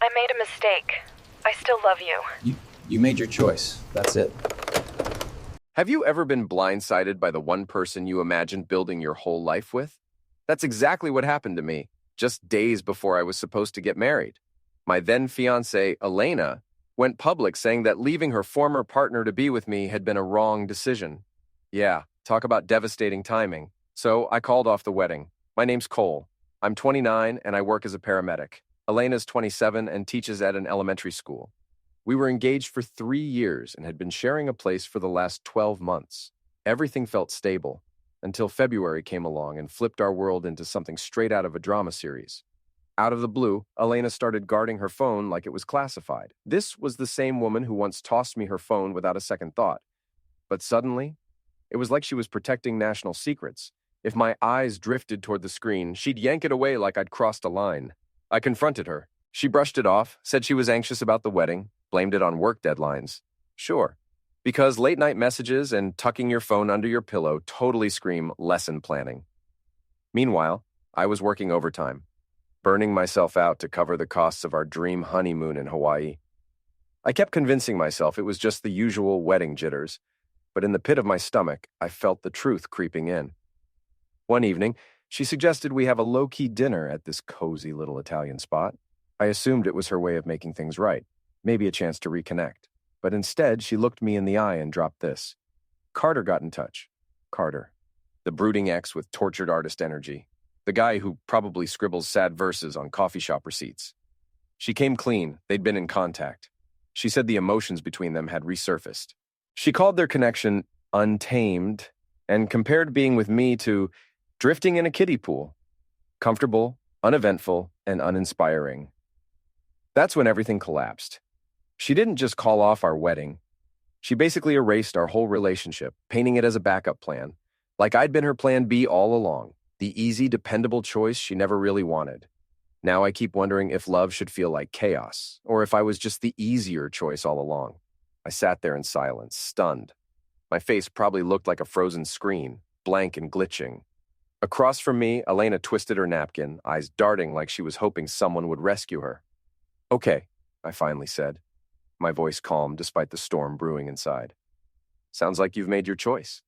I made a mistake. I still love you. You made your choice. That's it. Have you ever been blindsided by the one person you imagined building your whole life with? That's exactly what happened to me, just days before I was supposed to get married. My then fiancé, Elena, went public saying that leaving her former partner to be with me had been a wrong decision. Yeah, talk about devastating timing. So I called off the wedding. My name's Cole. I'm 29 and I work as a paramedic. Elena's 27 and teaches at an elementary school. We were engaged for 3 years and had been sharing a place for the last 12 months. Everything felt stable until February came along and flipped our world into something straight out of a drama series. Out of the blue, Elena started guarding her phone like it was classified. This was the same woman who once tossed me her phone without a second thought. But suddenly, it was like she was protecting national secrets. If my eyes drifted toward the screen, she'd yank it away like I'd crossed a line. I confronted her. She brushed it off, said she was anxious about the wedding, blamed it on work deadlines. Sure, because late-night messages and tucking your phone under your pillow totally scream lesson planning. Meanwhile, I was working overtime, burning myself out to cover the costs of our dream honeymoon in Hawaii. I kept convincing myself it was just the usual wedding jitters, but in the pit of my stomach, I felt the truth creeping in. One evening, she suggested we have a low-key dinner at this cozy little Italian spot. I assumed it was her way of making things right, maybe a chance to reconnect. But instead, she looked me in the eye and dropped this. Carter got in touch. Carter, the brooding ex with tortured artist energy. The guy who probably scribbles sad verses on coffee shop receipts. She came clean. They'd been in contact. She said the emotions between them had resurfaced. She called their connection untamed and compared being with me to drifting in a kiddie pool. Comfortable, uneventful, and uninspiring. That's when everything collapsed. She didn't just call off our wedding. She basically erased our whole relationship, painting it as a backup plan, like I'd been her plan B all along, the easy, dependable choice she never really wanted. Now I keep wondering if love should feel like chaos, or if I was just the easier choice all along. I sat there in silence, stunned. My face probably looked like a frozen screen, blank and glitching. Across from me, Elena twisted her napkin, eyes darting like she was hoping someone would rescue her. Okay, I finally said, my voice calm despite the storm brewing inside. Sounds like you've made your choice.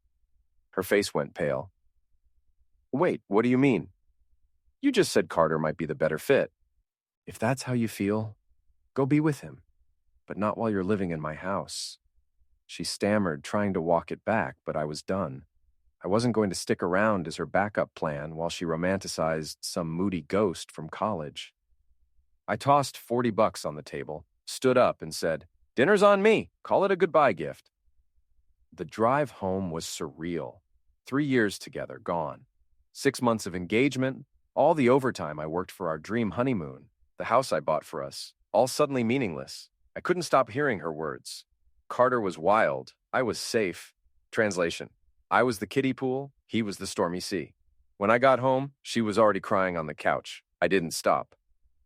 Her face went pale. Wait, what do you mean? You just said Carter might be the better fit. If that's how you feel, go be with him, but not while you're living in my house. She stammered, trying to walk it back, but I was done. I wasn't going to stick around as her backup plan while she romanticized some moody ghost from college. I tossed $40 on the table, stood up, and said, "Dinner's on me. Call it a goodbye gift." The drive home was surreal. 3 years together, gone. 6 months of engagement, all the overtime I worked for our dream honeymoon, the house I bought for us, all suddenly meaningless. I couldn't stop hearing her words. Carter was wild. I was safe. Translation: I was the kiddie pool, he was the stormy sea. When I got home, she was already crying on the couch. I didn't stop.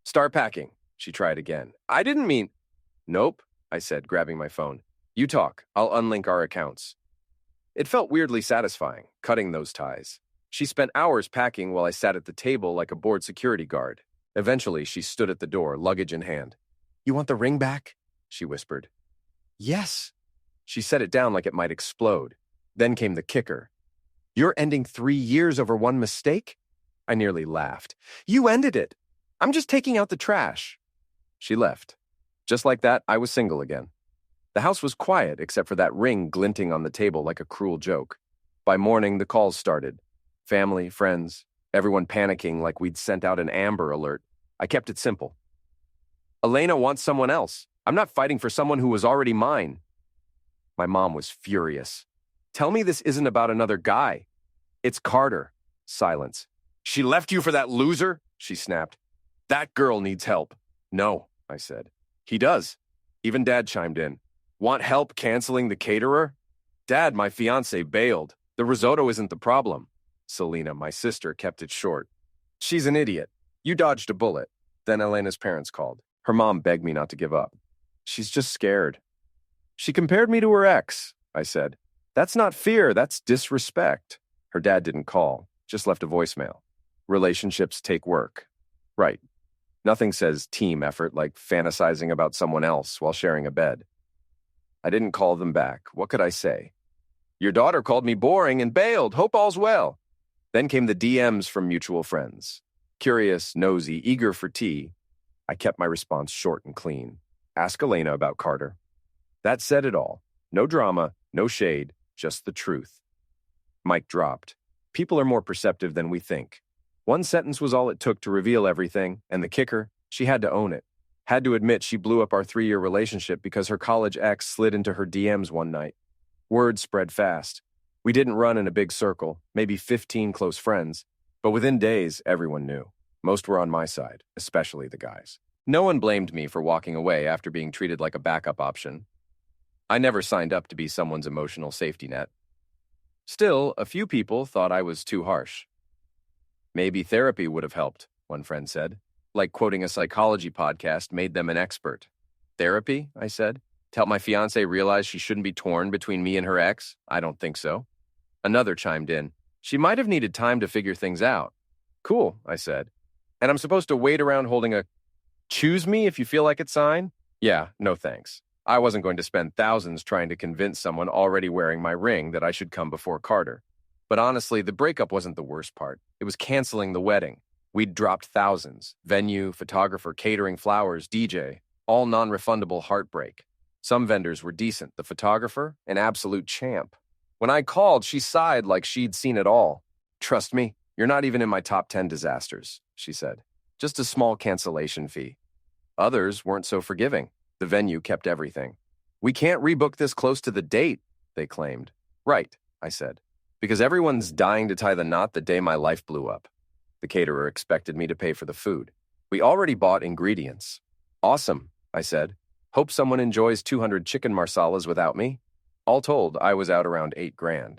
"Start packing," she tried again. "I didn't mean—" "Nope," I said, grabbing my phone. "You talk. I'll unlink our accounts." It felt weirdly satisfying, cutting those ties. She spent hours packing while I sat at the table like a bored security guard. Eventually, she stood at the door, luggage in hand. "You want the ring back?" she whispered. "Yes." She set it down like it might explode. Then came the kicker. "You're ending 3 years over one mistake?" I nearly laughed. "You ended it. I'm just taking out the trash." She left. Just like that, I was single again. The house was quiet except for that ring glinting on the table like a cruel joke. By morning, the calls started. Family, friends, everyone panicking like we'd sent out an Amber Alert. I kept it simple. "Elena wants someone else. I'm not fighting for someone who was already mine." My mom was furious. "Tell me this isn't about another guy." "It's Carter." Silence. "She left you for that loser?" she snapped. "That girl needs help." "No," I said. "He does." Even Dad chimed in. "Want help canceling the caterer?" "Dad, my fiancé bailed. The risotto isn't the problem." Selena, my sister, kept it short. "She's an idiot. You dodged a bullet." Then Elena's parents called. Her mom begged me not to give up. "She's just scared." "She compared me to her ex," I said. "That's not fear, that's disrespect." Her dad didn't call, just left a voicemail. "Relationships take work." Right. Nothing says team effort like fantasizing about someone else while sharing a bed. I didn't call them back. What could I say? Your daughter called me boring and bailed. Hope all's well. Then came the DMs from mutual friends. Curious, nosy, eager for tea. I kept my response short and clean. Ask Elena about Carter. That said it all. No drama, no shade, just the truth. Mic dropped. People are more perceptive than we think. One sentence was all it took to reveal everything, and the kicker, she had to own it. Had to admit she blew up our 3-year relationship because her college ex slid into her DMs one night. Word spread fast. We didn't run in a big circle, maybe 15 close friends, but within days, everyone knew. Most were on my side, especially the guys. No one blamed me for walking away after being treated like a backup option. I never signed up to be someone's emotional safety net. Still, a few people thought I was too harsh. Maybe therapy would have helped, one friend said. Like quoting a psychology podcast made them an expert. Therapy? I said. To help my fiancé realize she shouldn't be torn between me and her ex? I don't think so. Another chimed in. She might have needed time to figure things out. Cool, I said. And I'm supposed to wait around holding a choose me if you feel like it sign? Yeah, no thanks. I wasn't going to spend thousands trying to convince someone already wearing my ring that I should come before Carter. But honestly, the breakup wasn't the worst part. It was canceling the wedding. We'd dropped thousands. Venue, photographer, catering, flowers, DJ. All non-refundable heartbreak. Some vendors were decent. The photographer, an absolute champ. When I called, she sighed like she'd seen it all. Trust me, you're not even in my top 10 disasters, she said. Just a small cancellation fee. Others weren't so forgiving. The venue kept everything. We can't rebook this close to the date, they claimed. Right, I said. Because everyone's dying to tie the knot the day my life blew up. The caterer expected me to pay for the food. We already bought ingredients. Awesome, I said. Hope someone enjoys 200 chicken marsalas without me. All told, I was out around $8,000.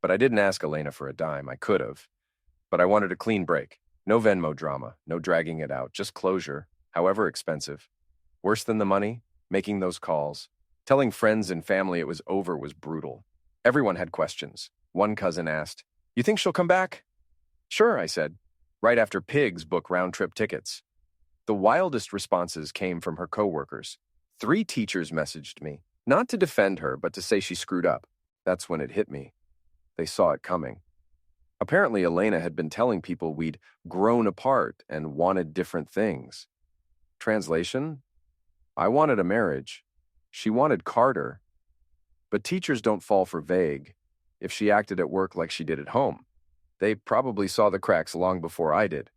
But I didn't ask Elena for a dime. I could have. But I wanted a clean break. No Venmo drama, no dragging it out, just closure, however expensive. Worse than the money, making those calls. Telling friends and family it was over was brutal. Everyone had questions. One cousin asked, "You think she'll come back?" Sure, I said. Right after pigs book round-trip tickets. The wildest responses came from her coworkers. 3 teachers messaged me, not to defend her, but to say she screwed up. That's when it hit me. They saw it coming. Apparently, Elena had been telling people we'd grown apart and wanted different things. Translation? I wanted a marriage. She wanted Carter. But teachers don't fall for vague. If she acted at work like she did at home, they probably saw the cracks long before I did.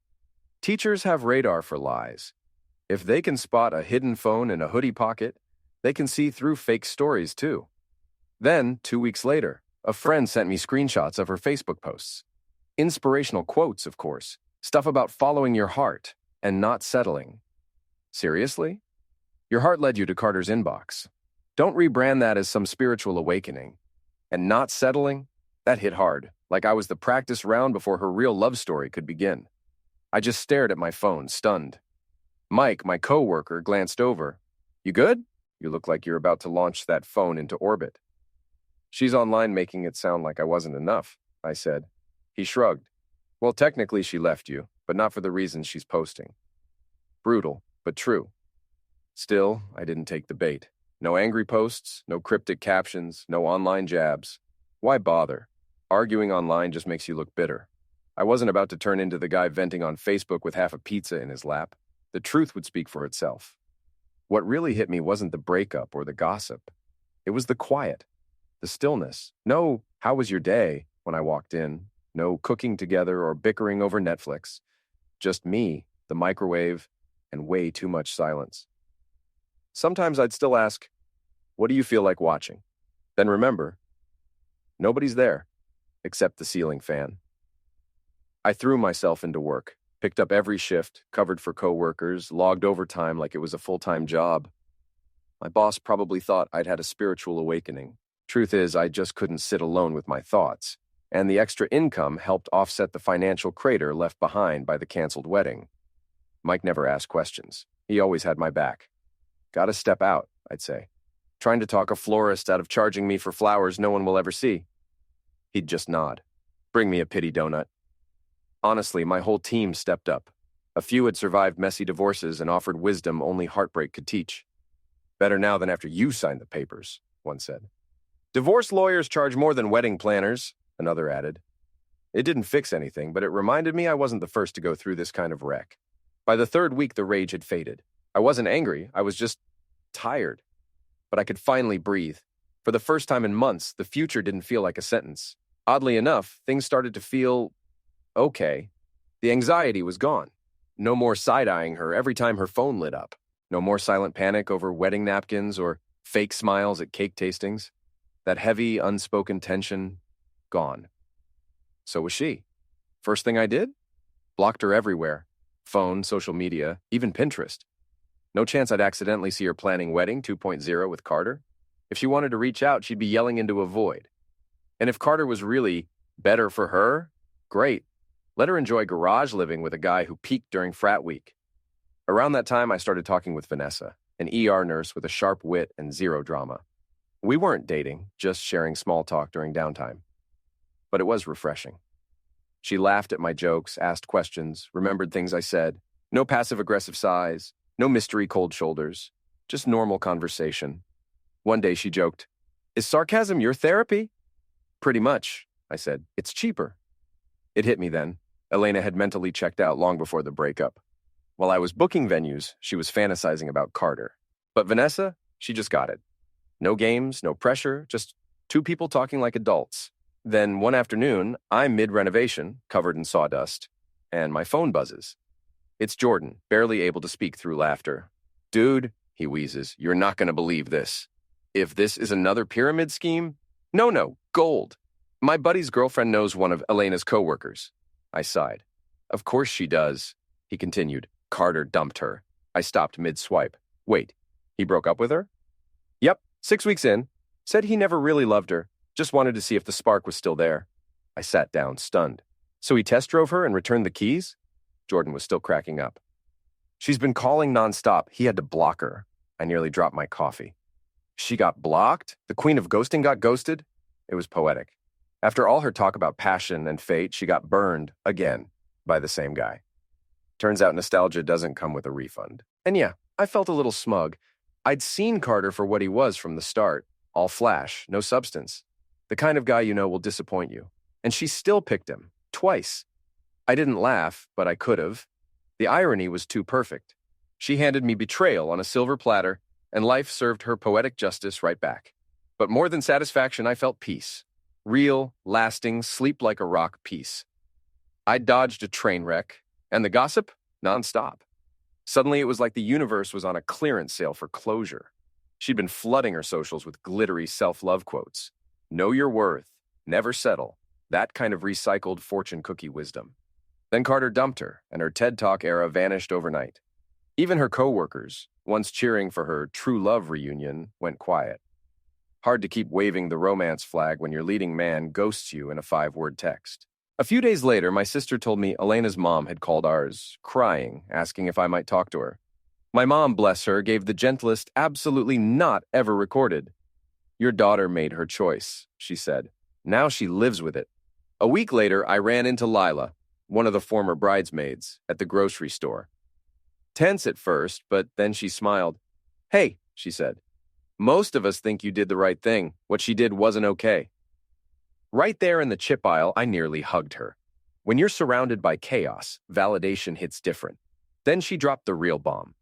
Teachers have radar for lies. If they can spot a hidden phone in a hoodie pocket, they can see through fake stories too. Then, 2 weeks later, a friend sent me screenshots of her Facebook posts. Inspirational quotes, of course. Stuff about following your heart and not settling. Seriously? Your heart led you to Carter's inbox. Don't rebrand that as some spiritual awakening. And not settling? That hit hard, like I was the practice round before her real love story could begin. I just stared at my phone, stunned. Mike, my coworker, glanced over. You good? You look like you're about to launch that phone into orbit. She's online making it sound like I wasn't enough, I said. He shrugged. Well, technically she left you, but not for the reasons she's posting. Brutal, but true. Still, I didn't take the bait. No angry posts, no cryptic captions, no online jabs. Why bother? Arguing online just makes you look bitter. I wasn't about to turn into the guy venting on Facebook with half a pizza in his lap. The truth would speak for itself. What really hit me wasn't the breakup or the gossip. It was the quiet, the stillness. No, how was your day, when I walked in. No cooking together or bickering over Netflix. Just me, the microwave, and way too much silence. Sometimes I'd still ask, what do you feel like watching? Then remember, nobody's there, except the ceiling fan. I threw myself into work, picked up every shift, covered for coworkers, logged overtime like it was a full-time job. My boss probably thought I'd had a spiritual awakening. Truth is, I just couldn't sit alone with my thoughts, and the extra income helped offset the financial crater left behind by the canceled wedding. Mike never asked questions. He always had my back. Gotta step out, I'd say. Trying to talk a florist out of charging me for flowers no one will ever see. He'd just nod. Bring me a pity donut. Honestly, my whole team stepped up. A few had survived messy divorces and offered wisdom only heartbreak could teach. Better now than after you signed the papers, one said. Divorce lawyers charge more than wedding planners, another added. It didn't fix anything, but it reminded me I wasn't the first to go through this kind of wreck. By the third week, the rage had faded. I wasn't angry, I was just tired. But I could finally breathe. For the first time in months, the future didn't feel like a sentence. Oddly enough, things started to feel okay. The anxiety was gone. No more side-eyeing her every time her phone lit up. No more silent panic over wedding napkins or fake smiles at cake tastings. That heavy, unspoken tension, gone. So was she. First thing I did? Blocked her everywhere. Phone, social media, even Pinterest. No chance I'd accidentally see her planning wedding 2.0 with Carter. If she wanted to reach out, she'd be yelling into a void. And if Carter was really better for her, great. Let her enjoy garage living with a guy who peaked during frat week. Around that time, I started talking with Vanessa, an ER nurse with a sharp wit and zero drama. We weren't dating, just sharing small talk during downtime. But it was refreshing. She laughed at my jokes, asked questions, remembered things I said. No passive-aggressive sighs, no mystery cold shoulders, just normal conversation. One day she joked, "Is sarcasm your therapy?" "Pretty much," I said. "It's cheaper." It hit me then. Elena had mentally checked out long before the breakup. While I was booking venues, she was fantasizing about Carter. But Vanessa, she just got it. No games, no pressure, just two people talking like adults. Then one afternoon, I'm mid-renovation, covered in sawdust, and my phone buzzes. It's Jordan, barely able to speak through laughter. "Dude," he wheezes, "you're not going to believe this. If this is another pyramid scheme? No, gold. My buddy's girlfriend knows one of Elena's coworkers." I sighed. "Of course she does," he continued. "Carter dumped her." I stopped mid-swipe. "Wait, he broke up with her?" "Yep, 6 weeks in. Said he never really loved her. Just wanted to see if the spark was still there." I sat down, stunned. "So he test drove her and returned the keys?" Jordan was still cracking up. "She's been calling nonstop. He had to block her." I nearly dropped my coffee. She got blocked? The queen of ghosting got ghosted? It was poetic. After all her talk about passion and fate, she got burned, again, by the same guy. Turns out nostalgia doesn't come with a refund. And yeah, I felt a little smug. I'd seen Carter for what he was from the start. All flash, no substance. The kind of guy you know will disappoint you. And she still picked him. Twice. I didn't laugh, but I could have. The irony was too perfect. She handed me betrayal on a silver platter, and life served her poetic justice right back. But more than satisfaction, I felt peace. Real, lasting, sleep-like-a-rock peace. I dodged a train wreck, and the gossip, nonstop. Suddenly, it was like the universe was on a clearance sale for closure. She'd been flooding her socials with glittery self-love quotes. Know your worth. Never settle. That kind of recycled fortune cookie wisdom. Then Carter dumped her, and her TED Talk era vanished overnight. Even her coworkers, once cheering for her true love reunion, went quiet. Hard to keep waving the romance flag when your leading man ghosts you in a 5-word text. A few days later, my sister told me Elena's mom had called ours, crying, asking if I might talk to her. My mom, bless her, gave the gentlest, absolutely not ever recorded. "Your daughter made her choice," she said. Now she lives with it. A week later, I ran into Lila, one of the former bridesmaids, at the grocery store. Tense at first, but then she smiled. "Hey," she said. "Most of us think you did the right thing. What she did wasn't okay." Right there in the chip aisle, I nearly hugged her. When you're surrounded by chaos, validation hits different. Then she dropped the real bomb.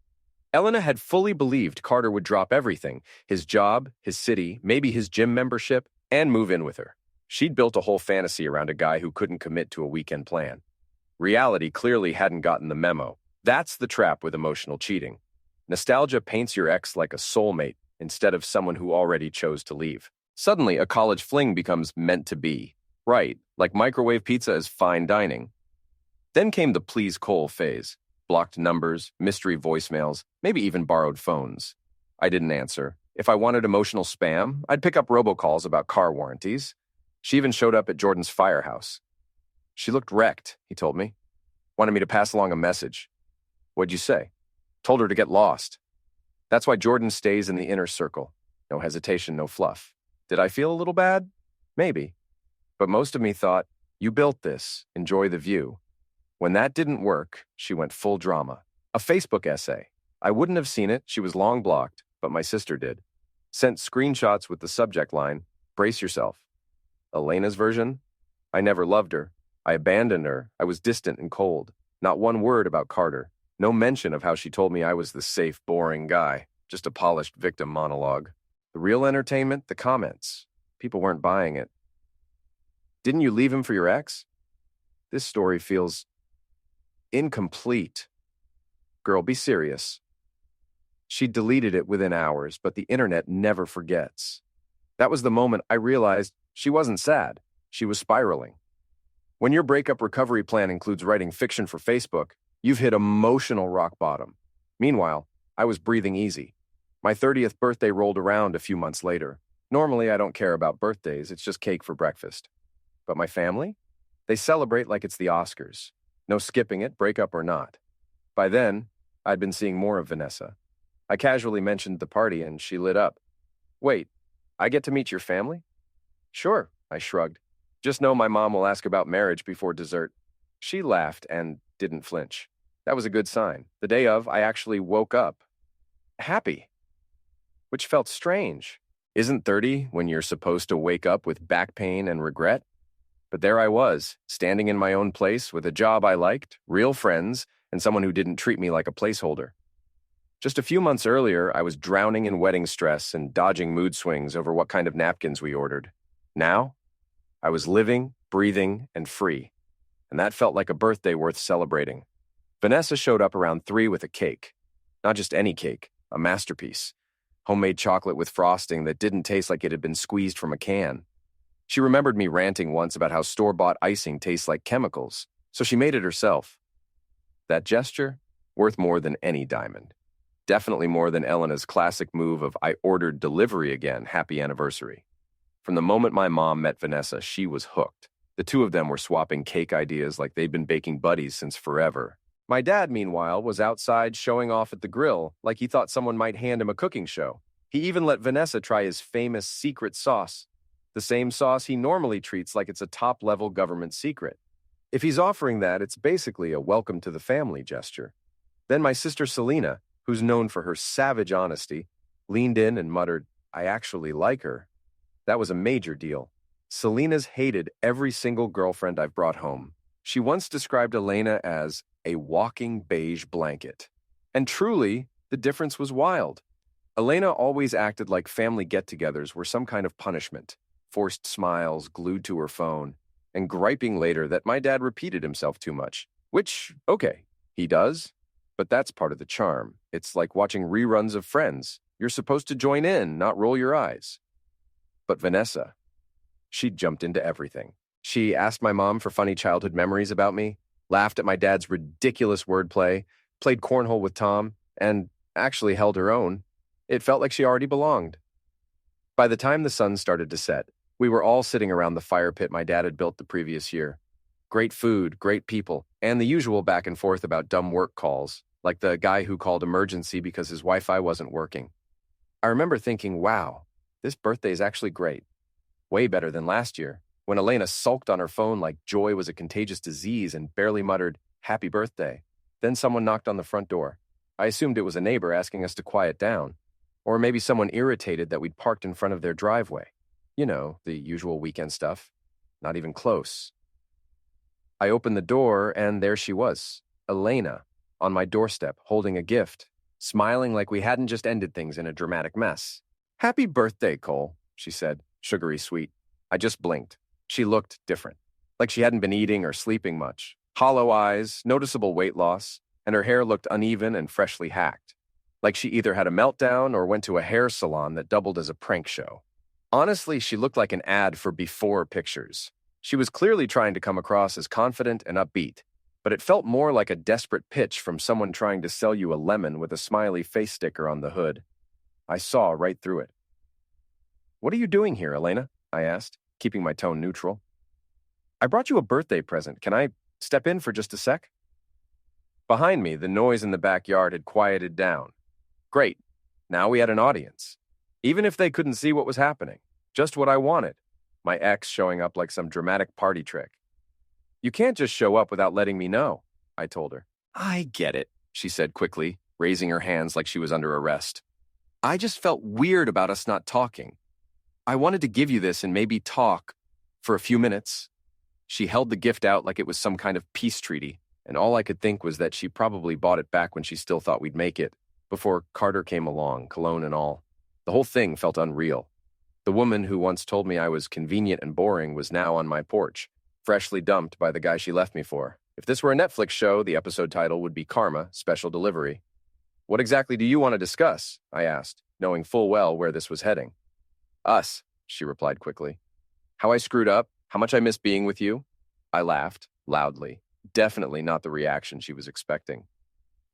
Elena had fully believed Carter would drop everything, his job, his city, maybe his gym membership, and move in with her. She'd built a whole fantasy around a guy who couldn't commit to a weekend plan. Reality clearly hadn't gotten the memo. That's the trap with emotional cheating. Nostalgia paints your ex like a soulmate instead of someone who already chose to leave. Suddenly, a college fling becomes meant to be. Right, like microwave pizza is fine dining. Then came the please Cole phase. Blocked numbers, mystery voicemails, maybe even borrowed phones. I didn't answer. If I wanted emotional spam, I'd pick up robocalls about car warranties. She even showed up at Jordan's firehouse. She looked wrecked, he told me. Wanted me to pass along a message. What'd you say? Told her to get lost. That's why Jordan stays in the inner circle. No hesitation, no fluff. Did I feel a little bad? Maybe. But most of me thought, you built this. Enjoy the view. When that didn't work, she went full drama. A Facebook essay. I wouldn't have seen it, she was long blocked, but my sister did. Sent screenshots with the subject line, "Brace yourself." Elena's version? I never loved her. I abandoned her. I was distant and cold. Not one word about Carter. No mention of how she told me I was the safe, boring guy. Just a polished victim monologue. The real entertainment? The comments. People weren't buying it. Didn't you leave him for your ex? This story feels incomplete. Girl, be serious. She deleted it within hours, but the internet never forgets. That was the moment I realized she wasn't sad. She was spiraling. When your breakup recovery plan includes writing fiction for Facebook, you've hit emotional rock bottom. Meanwhile, I was breathing easy. My 30th birthday rolled around a few months later. Normally, I don't care about birthdays, it's just cake for breakfast. But my family? They celebrate like it's the Oscars. No skipping it, breakup or not. By then, I'd been seeing more of Vanessa. I casually mentioned the party and she lit up. "Wait, I get to meet your family?" "Sure," I shrugged. "Just know my mom will ask about marriage before dessert." She laughed and didn't flinch. That was a good sign. The day of, I actually woke up happy, which felt strange. Isn't 30 when you're supposed to wake up with back pain and regret? But there I was, standing in my own place with a job I liked, real friends, and someone who didn't treat me like a placeholder. Just a few months earlier, I was drowning in wedding stress and dodging mood swings over what kind of napkins we ordered. Now, I was living, breathing, and free. And that felt like a birthday worth celebrating. Vanessa showed up around 3 with a cake. Not just any cake, a masterpiece. Homemade chocolate with frosting that didn't taste like it had been squeezed from a can. She remembered me ranting once about how store-bought icing tastes like chemicals, so she made it herself. That gesture, worth more than any diamond. Definitely more than Elena's classic move of "I ordered delivery again, happy anniversary." From the moment my mom met Vanessa, she was hooked. The two of them were swapping cake ideas like they'd been baking buddies since forever. My dad, meanwhile, was outside showing off at the grill like he thought someone might hand him a cooking show. He even let Vanessa try his famous secret sauce, the same sauce he normally treats like it's a top-level government secret. If he's offering that, it's basically a welcome to the family gesture. Then my sister Selena, who's known for her savage honesty, leaned in and muttered, "I actually like her." That was a major deal. Selena's hated every single girlfriend I've brought home. She once described Elena as a walking beige blanket. And truly, the difference was wild. Elena always acted like family get-togethers were some kind of punishment, forced smiles glued to her phone, and griping later that my dad repeated himself too much. Which, okay, he does, but that's part of the charm. It's like watching reruns of Friends. You're supposed to join in, not roll your eyes. But Vanessa, she jumped into everything. She asked my mom for funny childhood memories about me, laughed at my dad's ridiculous wordplay, played cornhole with Tom, and actually held her own. It felt like she already belonged. By the time the sun started to set, we were all sitting around the fire pit my dad had built the previous year. Great food, great people, and the usual back and forth about dumb work calls, like the guy who called emergency because his Wi-Fi wasn't working. I remember thinking, wow, this birthday is actually great. Way better than last year, when Elena sulked on her phone like joy was a contagious disease and barely muttered, "Happy birthday." Then someone knocked on the front door. I assumed it was a neighbor asking us to quiet down, or maybe someone irritated that we'd parked in front of their driveway. You know, the usual weekend stuff. Not even close. I opened the door, and there she was, Elena, on my doorstep, holding a gift, smiling like we hadn't just ended things in a dramatic mess. "Happy birthday, Cole," she said, sugary sweet. I just blinked. She looked different, like she hadn't been eating or sleeping much. Hollow eyes, noticeable weight loss, and her hair looked uneven and freshly hacked, like she either had a meltdown or went to a hair salon that doubled as a prank show. Honestly, she looked like an ad for before pictures. She was clearly trying to come across as confident and upbeat, but it felt more like a desperate pitch from someone trying to sell you a lemon with a smiley face sticker on the hood. I saw right through it. "What are you doing here, Elena?" I asked, keeping my tone neutral. "I brought you a birthday present. Can I step in for just a sec?" Behind me, the noise in the backyard had quieted down. Great. Now we had an audience. Even if they couldn't see what was happening. Just what I wanted. My ex showing up like some dramatic party trick. "You can't just show up without letting me know." I told her. I get it, she said quickly, raising her hands like she was under arrest. I just felt weird about us not talking. I wanted to give you this and maybe talk for a few minutes. She held the gift out like it was some kind of peace treaty, and all I could think was that she probably bought it back when she still thought we'd make it, before Carter came along, cologne and all. The whole thing felt unreal. The woman who once told me I was convenient and boring was now on my porch, freshly dumped by the guy she left me for. If this were a Netflix show, the episode title would be Karma, Special Delivery. What exactly do you want to discuss? I asked, knowing full well where this was heading. Us, she replied quickly. How I screwed up, how much I miss being with you. I laughed, loudly. Definitely not the reaction she was expecting.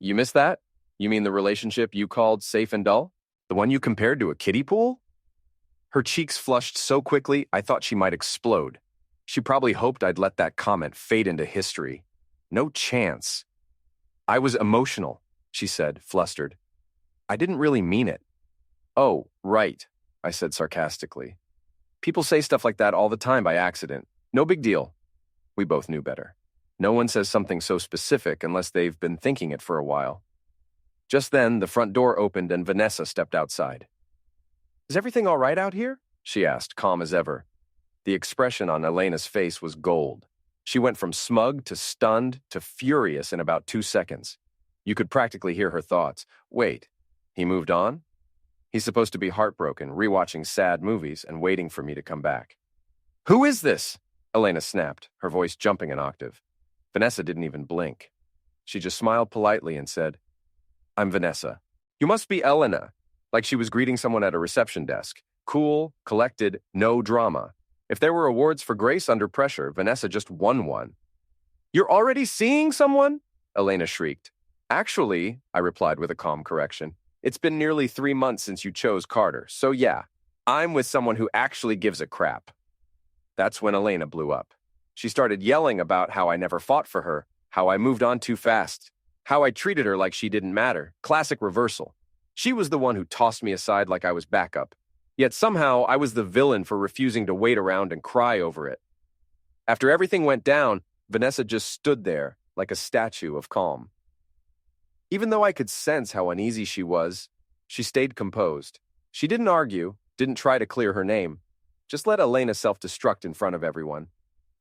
You miss that? You mean the relationship you called safe and dull? The one you compared to a kiddie pool? Her cheeks flushed so quickly I thought she might explode. She probably hoped I'd let that comment fade into history. No chance. I was emotional, she said, flustered. I didn't really mean it. Oh, right, I said sarcastically. People say stuff like that all the time by accident. No big deal. We both knew better. No one says something so specific unless they've been thinking it for a while. Just then, the front door opened and Vanessa stepped outside. Is everything all right out here? She asked, calm as ever. The expression on Elena's face was gold. She went from smug to stunned to furious in about 2 seconds. You could practically hear her thoughts. Wait, he moved on? He's supposed to be heartbroken, rewatching sad movies and waiting for me to come back. Who is this? Elena snapped, her voice jumping an octave. Vanessa didn't even blink. She just smiled politely and said, I'm Vanessa. You must be Elena, like she was greeting someone at a reception desk. Cool, collected, no drama. If there were awards for grace under pressure, Vanessa just won one. You're already seeing someone? Elena shrieked. Actually, I replied with a calm correction, it's been nearly 3 months since you chose Carter, so yeah, I'm with someone who actually gives a crap. That's when Elena blew up. She started yelling about how I never fought for her, how I moved on too fast, how I treated her like she didn't matter. Classic reversal. She was the one who tossed me aside like I was backup. Yet somehow I was the villain for refusing to wait around and cry over it. After everything went down, Vanessa just stood there like a statue of calm. Even though I could sense how uneasy she was, she stayed composed. She didn't argue, didn't try to clear her name. Just let Elena self-destruct in front of everyone.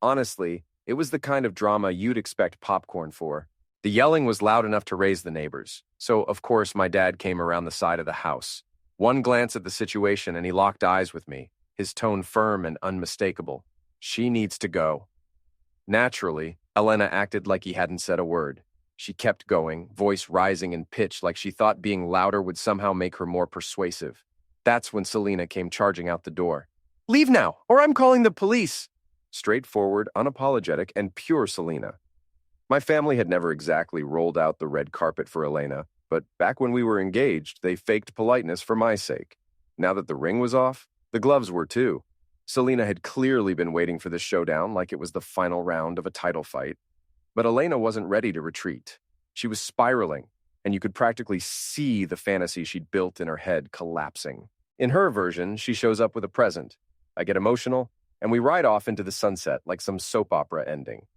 Honestly, it was the kind of drama you'd expect popcorn for. The yelling was loud enough to raise the neighbors, so of course my dad came around the side of the house. One glance at the situation and he locked eyes with me, his tone firm and unmistakable. She needs to go. Naturally, Elena acted like he hadn't said a word. She kept going, voice rising in pitch like she thought being louder would somehow make her more persuasive. That's when Selena came charging out the door. Leave now, or I'm calling the police. Straightforward, unapologetic, and pure Selena. My family had never exactly rolled out the red carpet for Elena, but back when we were engaged, they faked politeness for my sake. Now that the ring was off, the gloves were too. Selena had clearly been waiting for this showdown like it was the final round of a title fight. But Elena wasn't ready to retreat. She was spiraling, and you could practically see the fantasy she'd built in her head collapsing. In her version, she shows up with a present. I get emotional, and we ride off into the sunset like some soap opera ending.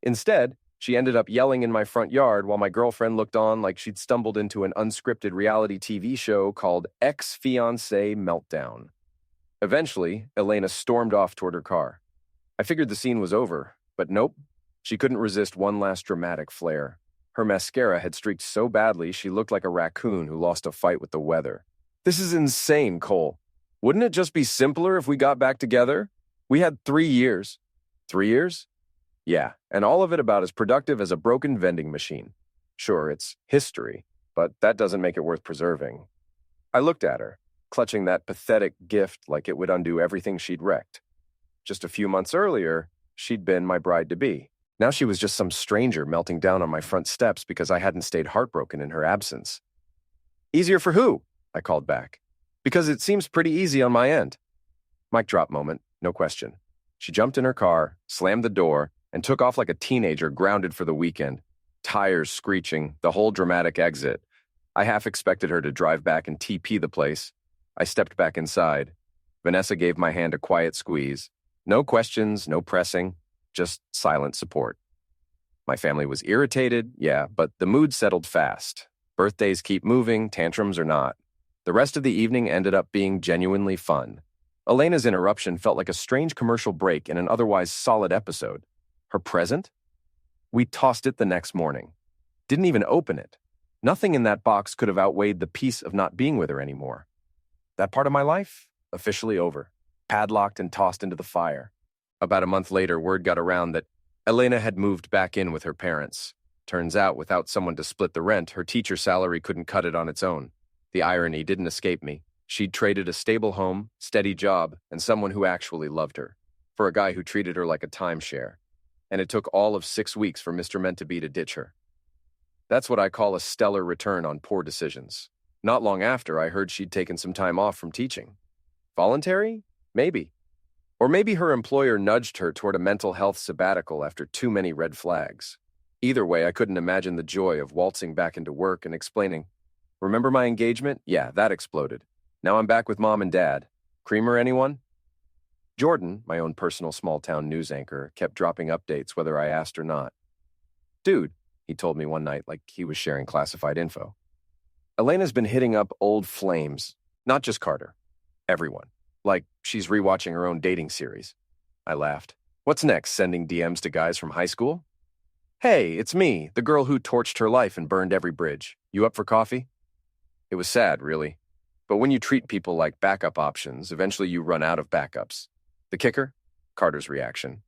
Instead, she ended up yelling in my front yard while my girlfriend looked on like she'd stumbled into an unscripted reality TV show called Ex-Fiancé Meltdown. Eventually, Elena stormed off toward her car. I figured the scene was over, but nope. She couldn't resist one last dramatic flare. Her mascara had streaked so badly she looked like a raccoon who lost a fight with the weather. This is insane, Cole. Wouldn't it just be simpler if we got back together? We had 3 years. 3 years? Yeah, and all of it about as productive as a broken vending machine. Sure, it's history, but that doesn't make it worth preserving. I looked at her, clutching that pathetic gift like it would undo everything she'd wrecked. Just a few months earlier, she'd been my bride-to-be. Now she was just some stranger melting down on my front steps because I hadn't stayed heartbroken in her absence. Easier for who? I called back. Because it seems pretty easy on my end. Mic drop moment, no question. She jumped in her car, slammed the door, and took off like a teenager grounded for the weekend. Tires screeching, the whole dramatic exit. I half expected her to drive back and TP the place. I stepped back inside. Vanessa gave my hand a quiet squeeze. No questions, no pressing. Just silent support. My family was irritated, yeah, but the mood settled fast. Birthdays keep moving, tantrums or not. The rest of the evening ended up being genuinely fun. Elena's interruption felt like a strange commercial break in an otherwise solid episode. Her present? We tossed it the next morning. Didn't even open it. Nothing in that box could have outweighed the peace of not being with her anymore. That part of my life? Officially over. Padlocked and tossed into the fire. About a month later, word got around that Elena had moved back in with her parents. Turns out, without someone to split the rent, her teacher salary couldn't cut it on its own. The irony didn't escape me. She'd traded a stable home, steady job, and someone who actually loved her, for a guy who treated her like a timeshare. And it took all of 6 weeks for Mr. Meant-to-Be to ditch her. That's what I call a stellar return on poor decisions. Not long after, I heard she'd taken some time off from teaching. Voluntary? Maybe. Or maybe her employer nudged her toward a mental health sabbatical after too many red flags. Either way, I couldn't imagine the joy of waltzing back into work and explaining, "Remember my engagement? Yeah, that exploded. Now I'm back with mom and dad. Creamer, anyone?" Jordan, my own personal small-town news anchor, kept dropping updates whether I asked or not. "Dude," he told me one night like he was sharing classified info, "Elena's been hitting up old flames. Not just Carter. Everyone. Like she's rewatching her own dating series." I laughed. "What's next, sending DMs to guys from high school?" "Hey, it's me, the girl who torched her life and burned every bridge. You up for coffee?" It was sad, really. But when you treat people like backup options, eventually you run out of backups. The kicker? Carter's reaction.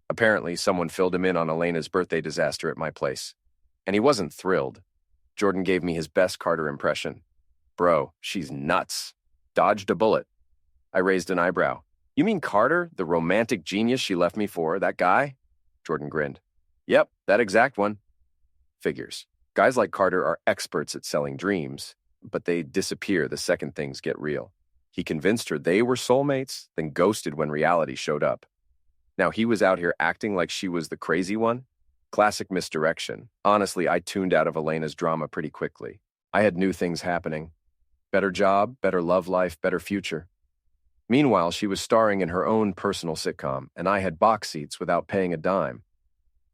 Apparently, someone filled him in on Elena's birthday disaster at my place. And he wasn't thrilled. Jordan gave me his best Carter impression. "Bro, she's nuts. Dodged a bullet." I raised an eyebrow. "You mean Carter, the romantic genius she left me for, that guy?" Jordan grinned. "Yep, that exact one." Figures. Guys like Carter are experts at selling dreams, but they disappear the second things get real. He convinced her they were soulmates, then ghosted when reality showed up. Now he was out here acting like she was the crazy one. Classic misdirection. Honestly, I tuned out of Elena's drama pretty quickly. I had new things happening. Better job, better love life, better future. Meanwhile, she was starring in her own personal sitcom, and I had box seats without paying a dime.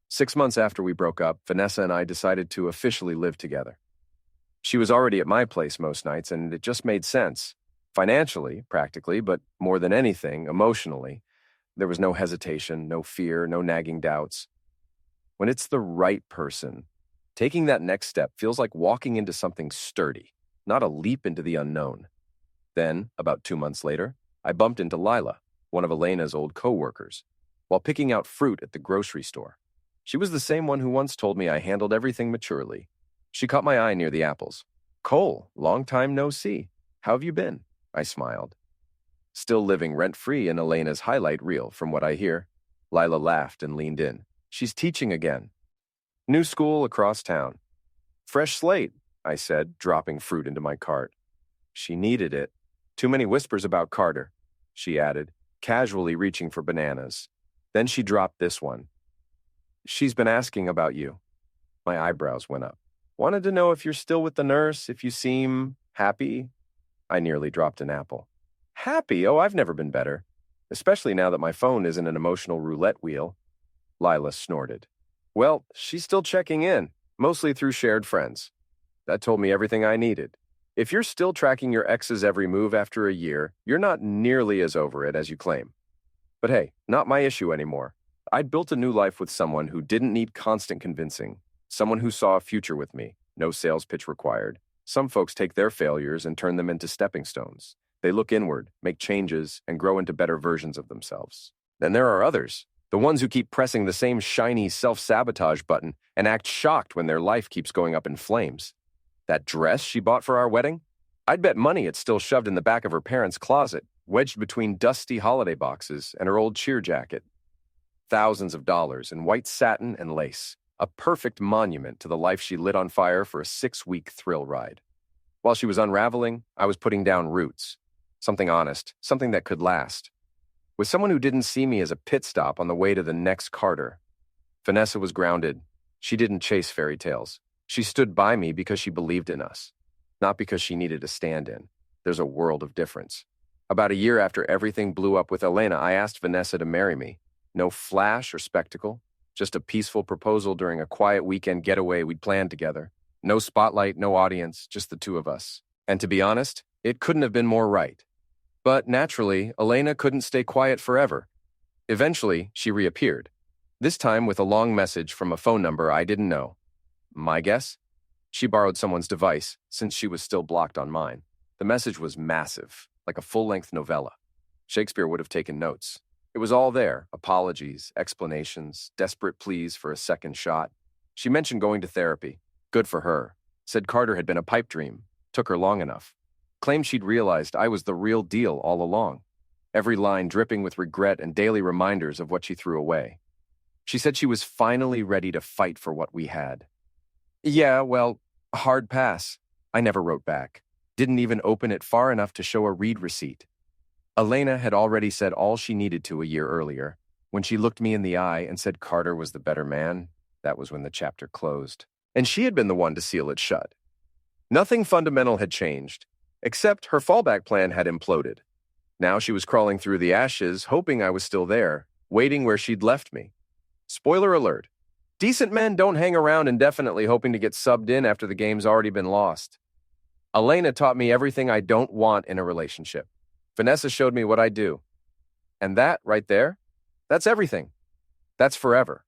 6 months after we broke up, Vanessa and I decided to officially live together. She was already at my place most nights, and it just made sense. Financially, practically, but more than anything, emotionally. There was no hesitation, no fear, no nagging doubts. When it's the right person, taking that next step feels like walking into something sturdy, not a leap into the unknown. Then, about 2 months later, I bumped into Lila, one of Elena's old co-workers, while picking out fruit at the grocery store. She was the same one who once told me I handled everything maturely. She caught my eye near the apples. "Cole, long time no see. How have you been?" I smiled. "Still living rent-free in Elena's highlight reel, from what I hear." Lila laughed and leaned in. "She's teaching again. New school across town." "Fresh slate," I said, dropping fruit into my cart. She needed it. "Too many whispers about Carter," she added, casually reaching for bananas. Then she dropped this one. "She's been asking about you." My eyebrows went up. "Wanted to know if you're still with the nurse, if you seem happy." I nearly dropped an apple. "Happy? Oh, I've never been better. Especially now that my phone isn't an emotional roulette wheel." Lila snorted. "Well, she's still checking in, mostly through shared friends." That told me everything I needed. If you're still tracking your ex's every move after a year, you're not nearly as over it as you claim. But hey, not my issue anymore. I'd built a new life with someone who didn't need constant convincing. Someone who saw a future with me. No sales pitch required. Some folks take their failures and turn them into stepping stones. They look inward, make changes, and grow into better versions of themselves. Then there are others. The ones who keep pressing the same shiny self-sabotage button and act shocked when their life keeps going up in flames. That dress she bought for our wedding? I'd bet money it's still shoved in the back of her parents' closet, wedged between dusty holiday boxes and her old cheer jacket. Thousands of dollars in white satin and lace. A perfect monument to the life she lit on fire for a 6-week thrill ride. While she was unraveling, I was putting down roots. Something honest, something that could last. With someone who didn't see me as a pit stop on the way to the next Carter. Vanessa was grounded. She didn't chase fairy tales. She stood by me because she believed in us, not because she needed a stand-in. There's a world of difference. About a year after everything blew up with Elena, I asked Vanessa to marry me. No flash or spectacle, Just a peaceful proposal during a quiet weekend getaway we'd planned together. No spotlight, no audience, just the two of us. And to be honest, it couldn't have been more right. But naturally, Elena couldn't stay quiet forever. Eventually, she reappeared, this time with a long message from a phone number I didn't know. My guess? She borrowed someone's device, since she was still blocked on mine. The message was massive, like a full-length novella. Shakespeare would have taken notes. It was all there, apologies, explanations, desperate pleas for a second shot. She mentioned going to therapy. Good for her. Said Carter had been a pipe dream. Took her long enough. Claimed she'd realized I was the real deal all along. Every line dripping with regret and daily reminders of what she threw away. She said she was finally ready to fight for what we had. Yeah, well, hard pass. I never wrote back. Didn't even open it far enough to show a read receipt. Elena had already said all she needed to a year earlier. When she looked me in the eye and said Carter was the better man, that was when the chapter closed. And she had been the one to seal it shut. Nothing fundamental had changed, except her fallback plan had imploded. Now she was crawling through the ashes, hoping I was still there, waiting where she'd left me. Spoiler alert. Decent men don't hang around indefinitely hoping to get subbed in after the game's already been lost. Elena taught me everything I don't want in a relationship. Vanessa showed me what I do. And that, right there, that's everything. That's forever.